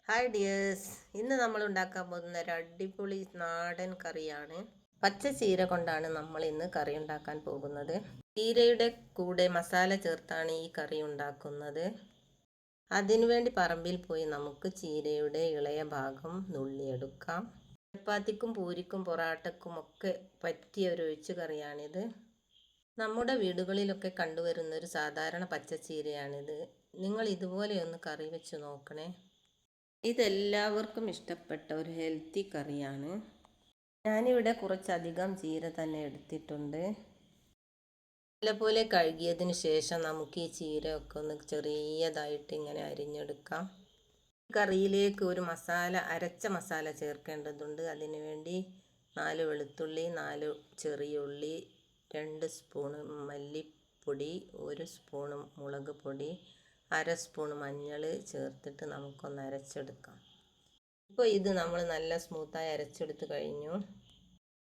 Hi dears, ഇന്ന് നമ്മൾ ഉണ്ടാക്കാൻ പോകുന്ന ഒരു അടിപൊളി നാടൻ കറിയാണ്. പച്ച ചീര കൊണ്ടാണ് നമ്മൾ ഇന്ന് കറി ഉണ്ടാക്കാൻ പോകുന്നത്. ചീരയുടെ കൂടെ മസാല ചേർത്താണ് ഈ കറി ഉണ്ടാക്കുന്നത്. അതിനുവേണ്ടി പറമ്പിൽ പോയി നമുക്ക് ചീരയുടെ ഇളയ ഭാഗം നുള്ളിയെടുക്കാം. ചപ്പാത്തിക്കും പൂരിക്കും പൊറാട്ടക്കും ഒക്കെ പറ്റിയ ഒരു ഒഴിച്ചു കറിയാണിത്. നമ്മുടെ വീടുകളിലൊക്കെ കണ്ടുവരുന്ന ഒരു സാധാരണ പച്ചച്ചീരയാണിത്. നിങ്ങൾ ഇതുപോലെ ഒന്ന് കറി വെച്ച് നോക്കണേ. ഇതെല്ലാവർക്കും ഇഷ്ടപ്പെട്ട ഒരു ഹെൽത്തി കറിയാണ്. ഞാനിവിടെ കുറച്ചധികം ചീര തന്നെ എടുത്തിട്ടുണ്ട്. നല്ലപോലെ കഴുകിയതിന് ശേഷം നമുക്ക് ഈ ചീരയൊക്കെ ഒന്ന് ചെറിയതായിട്ട് ഇങ്ങനെ അരിഞ്ഞെടുക്കാം. കറിയിലേക്ക് ഒരു അരച്ച മസാല ചേർക്കേണ്ടതുണ്ട്. അതിനു വേണ്ടി 4 വെളുത്തുള്ളി, 4 ചെറിയ ഉള്ളി, 2 സ്പൂണ് മല്ലിപ്പൊടി, 1 സ്പൂണ് മുളക് പൊടി, 1/2 സ്പൂൺ മഞ്ഞൾ ചേർത്തിട്ട് നമുക്കൊന്ന് അരച്ചെടുക്കാം. ഇപ്പോൾ ഇത് നമ്മൾ നല്ല സ്മൂത്തായി അരച്ചെടുത്ത് കഴിഞ്ഞു.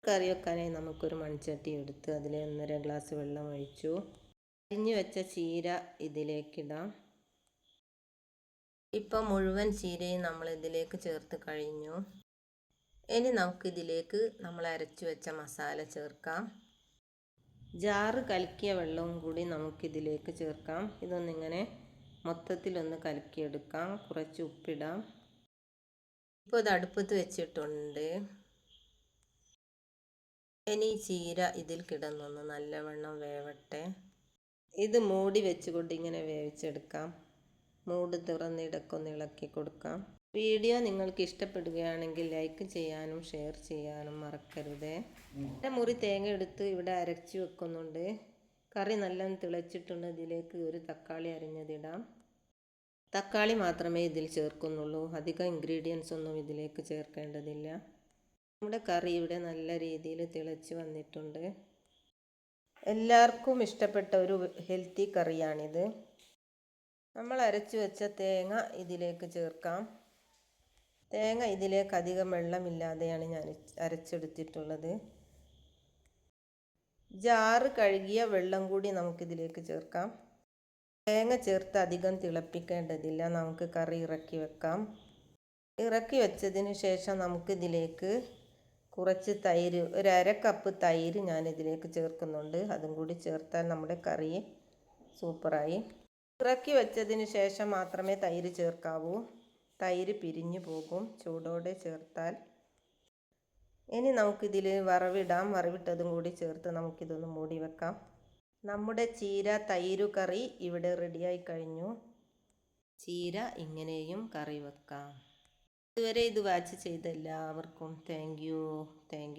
കറി വെക്കാനായി നമുക്കൊരു മൺചട്ടി എടുത്ത് അതിൽ 1.5 ഗ്ലാസ് വെള്ളം ഒഴിച്ചു. അരിഞ്ഞു വെച്ച ചീര ഇതിലേക്കിടാം. ഇപ്പം മുഴുവൻ ചീരയും നമ്മൾ ഇതിലേക്ക് ചേർത്ത് കഴിഞ്ഞു. ഇനി നമുക്കിതിലേക്ക് നമ്മൾ അരച്ചു വെച്ച മസാല ചേർക്കാം. ജാറ് കലക്കിയ വെള്ളവും കൂടി നമുക്കിതിലേക്ക് ചേർക്കാം. ഇതൊന്നിങ്ങനെ മൊത്തത്തിലൊന്ന് കലക്കിയെടുക്കാം. കുറച്ച് ഉപ്പിടാം. ഇപ്പോൾ ഇത് അടുപ്പത്ത് വെച്ചിട്ടുണ്ട്. ഇനി ചീര ഇതിൽ കിടന്നൊന്ന് നല്ലവണ്ണം വേവട്ടെ. ഇത് മൂടി വെച്ചുകൊണ്ട് ഇങ്ങനെ വേവിച്ചെടുക്കാം. മൂട് തുറന്നിടക്കൊന്ന് ഇളക്കി കൊടുക്കാം. വീഡിയോ നിങ്ങൾക്ക് ഇഷ്ടപ്പെടുകയാണെങ്കിൽ ലൈക്ക് ചെയ്യാനും ഷെയർ ചെയ്യാനും മറക്കരുത്. മുറി തേങ്ങ എടുത്ത് ഇവിടെ അരച്ചു വെക്കുന്നുണ്ട്. കറി നല്ല തിളച്ചിട്ടുണ്ട്. ഇതിലേക്ക് ഒരു തക്കാളി അരിഞ്ഞതിടാം. തക്കാളി മാത്രമേ ഇതിൽ ചേർക്കുന്നുള്ളൂ. അധികം ഇൻഗ്രീഡിയൻസ് ഒന്നും ഇതിലേക്ക് ചേർക്കേണ്ടതില്ല. നമ്മുടെ കറി ഇവിടെ നല്ല രീതിയിൽ തിളച്ച് വന്നിട്ടുണ്ട്. എല്ലാവർക്കും ഇഷ്ടപ്പെട്ട ഒരു ഹെൽത്തി കറിയാണിത്. നമ്മൾ അരച്ചു വെച്ച തേങ്ങ ഇതിലേക്ക് ചേർക്കാം. തേങ്ങ ഇതിലേക്ക് അധികം വെള്ളമില്ലാതെയാണ് ഞാൻ അരച്ചെടുത്തിട്ടുള്ളത്. ജാറ് കഴുകിയ വെള്ളം കൂടി നമുക്കിതിലേക്ക് ചേർക്കാം. തേങ്ങ ചേർത്ത് അധികം തിളപ്പിക്കേണ്ടതില്ല. നമുക്ക് കറി ഇറക്കി വെക്കാം. ഇറക്കി വെച്ചതിന് ശേഷം നമുക്കിതിലേക്ക് കുറച്ച് തൈര്, ഒരു 1/2 കപ്പ് തൈര് ഞാൻ ഇതിലേക്ക് ചേർക്കുന്നുണ്ട്. അതും കൂടി ചേർത്താൽ നമ്മുടെ കറി സൂപ്പറായി. ഇറക്കി വെച്ചതിന് ശേഷം മാത്രമേ തൈര് ചേർക്കാവൂ. തൈര് പിരിഞ്ഞു പോകും ചൂടോടെ ചേർത്താൽ. ഇനി നമുക്കിതിൽ വറവിടാം. വറവിട്ടതും കൂടി ചേർത്ത് നമുക്കിതൊന്ന് മൂടി വെക്കാം. നമ്മുടെ ചീര തൈരു കറി ഇവിടെ റെഡിയായി കഴിഞ്ഞു. ചീര ഇങ്ങനെയും കറി വെക്കാം. ഇതുവരെ ഇത് വാച്ച് ചെയ്ത എല്ലാവർക്കും താങ്ക്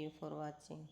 യു ഫോർ വാച്ചിങ്.